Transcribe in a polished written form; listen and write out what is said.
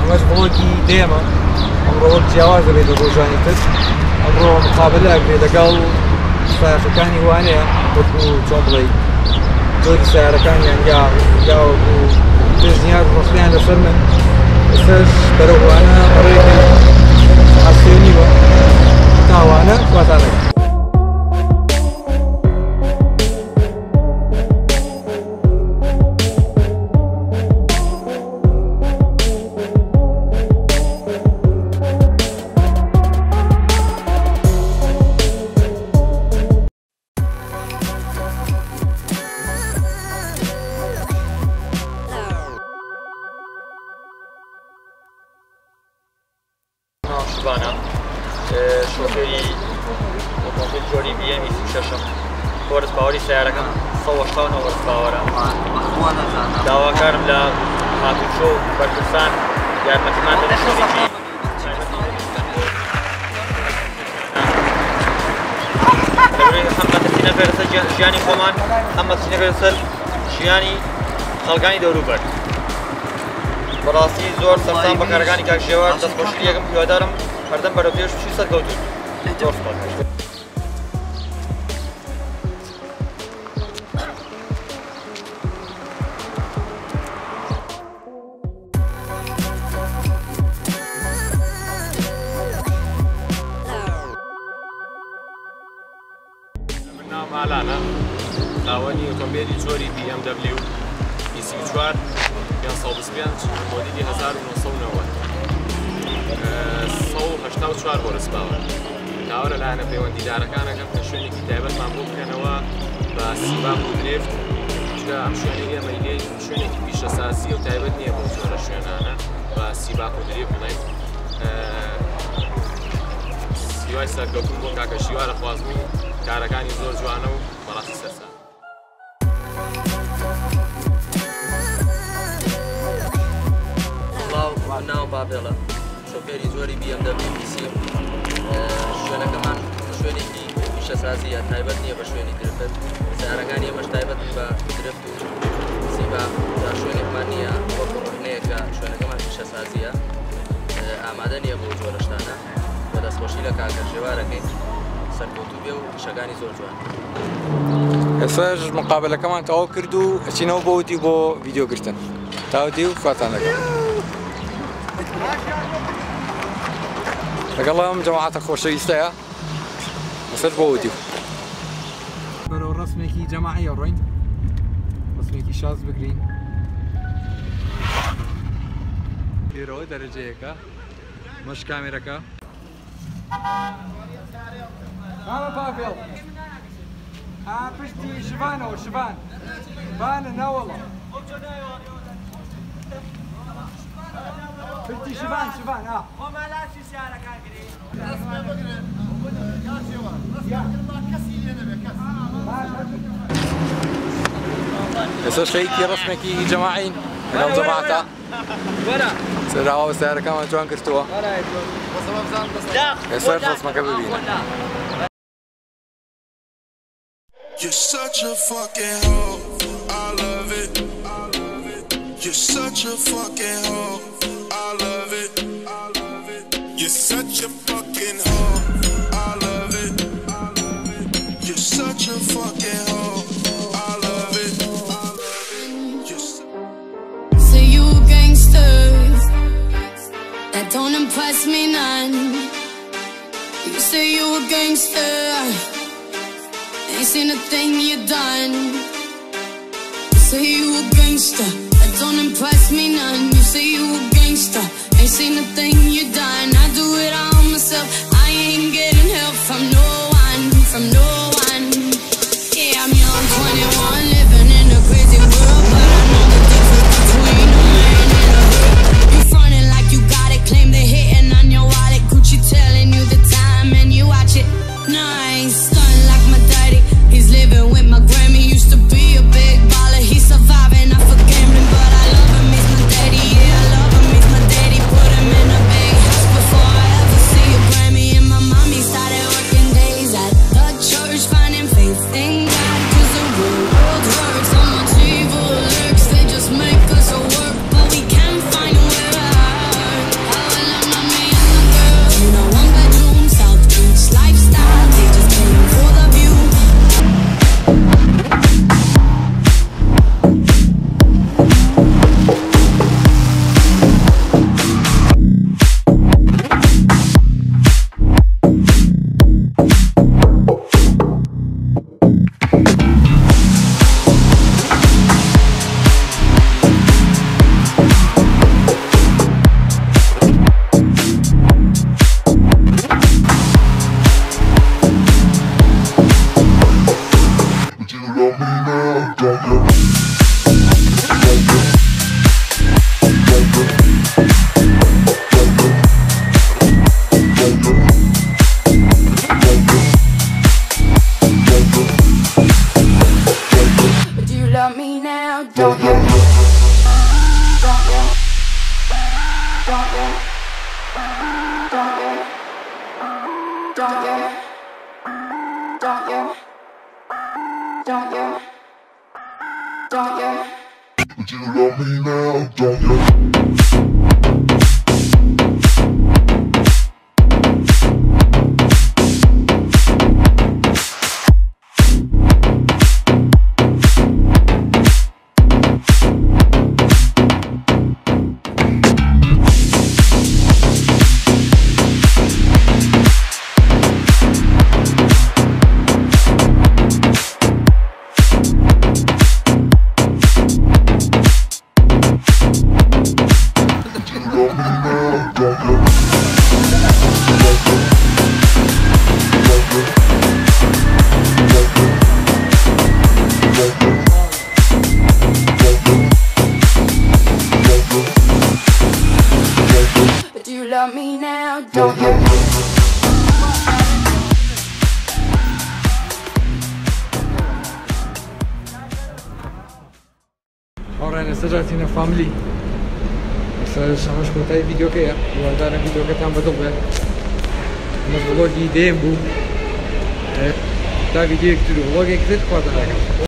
ئەمەش بڵۆگی دێمە ئەمڕۆ وەک جیاوازە بێت ڕۆژانی تر ئەمڕۆ مقابلە ئەکرێت لەگەڵ سایەخەکانی وانەیە وەکو چۆن بڵێ جۆری سیارەکانیان یا وەکو پێشنیار ڕۆستیان لەسەر من ئێستاش بەرەو وانە ڕێگەی ئاسێنیوە تاوانە خواتانەکە. شۆفێری ئۆتۆمۆبیل جۆری BM 26م هۆرس پاوەری سیارەکەم 189 هۆرس پاوەرە. داواکارم لە هاتوچۆ و بەرپرسان یارمەتیمان بدەن شوێنێکی هەم مەترسینە بێرە ژیانی خۆمان هەم مەترسینە بێرە سەر ژیانی خەڵکانی دەوروبەر. بەڕاستی زۆر سەرسام بە کارەکانی کاک ژێوار دەستخۆشی یەکەم هیوادارم هەردەم بەرەو پێش چی سەرکەوتوو. زۆر سپاس. من ناوم ئالانە خاوەنی ئۆتۆمبیلی جۆری BMW 24 525 مۆدیلی 1990 184 هۆرس پاوەر. داوەرە لایەنە پەیوەندیدارەکانەکەم کە شوێنێکی تایبەتمان بۆ بکەنەوە بە سیباق و درێفت چکە ئەم شوێنە ئێمە لێی شوێنێکی پیشەساسی و تایبەت نییە بۆ جۆرە شوێنانە بە سیباق و درێفت بڵێن. سیوای سەرکەوتون بۆ کاکە شیوارە خوازبوو کارەکانی زۆر جوانە و بەڕاستی سەرسام. ناوم بابێڵە شۆفێری جۆری BMW پیسیم. شوێنەکەمان شوێنێکی پیشەسازیە تایبەت نییە بە شوێنی درفت. سیارەکانی ئێمەش تایبەت بە درفت و سیباق یا شوێنێکمان نییە وەکو ڕوونەیە کە شوێنەکەمان پیشەسازیە ئامادە نییە بۆ جۆرە شتانە. بە دەستخۆشی لە کاکە ژێوارەکەین سەرکەوتوو بێ و شەکانی زۆر جوان. ئێستاش مقابلەکەمان تەواو کرد و ئەچینەوە بۆ وتی بۆ ڤیدیۆگرتن. تاوتی و خواتانەکە. لەگەڵم جەماعەتە خۆشەویستەیە بەسەر بۆ وتی. بەرەو ڕسمێکی جەماعی ڕۆین ڕسمێکی شاز بگرین. لێرەوە دەرەجەیەکە مەش کامێرەکە. مامە پاپێڵ پشتی شڤانەوە شڤان بانە ناوەڵە پشتی شڤان شڤان وەمالاشی سیارەکان گرێ ئێستاش خەریکی ڕسمێکی جەماعین لەناو جەماعەتە سەرراوە سیارەکانمان جوان کردووە. ئێستاش ڕسمەکە ببینە. You're such a fucking hoe, I love it. You're such a fucking hoe, I love it. You're such a fucking hoe, I love it. You're such a fucking hoe, I love it. Say you a gangster, that don't impress me none. You say you a gangster, ain't seen a thing you done. You say you a gangster, that don't impress me none. You say you a gangster, ain't seen a thing you done. I do it all myself, I ain't getting help from no one, from no one. Yeah, I'm young, 21, living in a crazy world, but I know the difference between a man and a girl. You frontin' like you got it, claim they hitting on your wallet. Gucci telling you the time and you watch it. No, I ain't stunning like my daddy. He's living with my Grammy. Used to be a big baller. He's surviving off a gambling. love me now, don't you? Do you love me now? Don't you? Ora nesta já tinha family. Essa chamamos com o vídeo que é. Vou dar um vídeo que está muito bem. Mas vlog ideia é bom. Tá vídeo que tudo vlog é que tem quatro.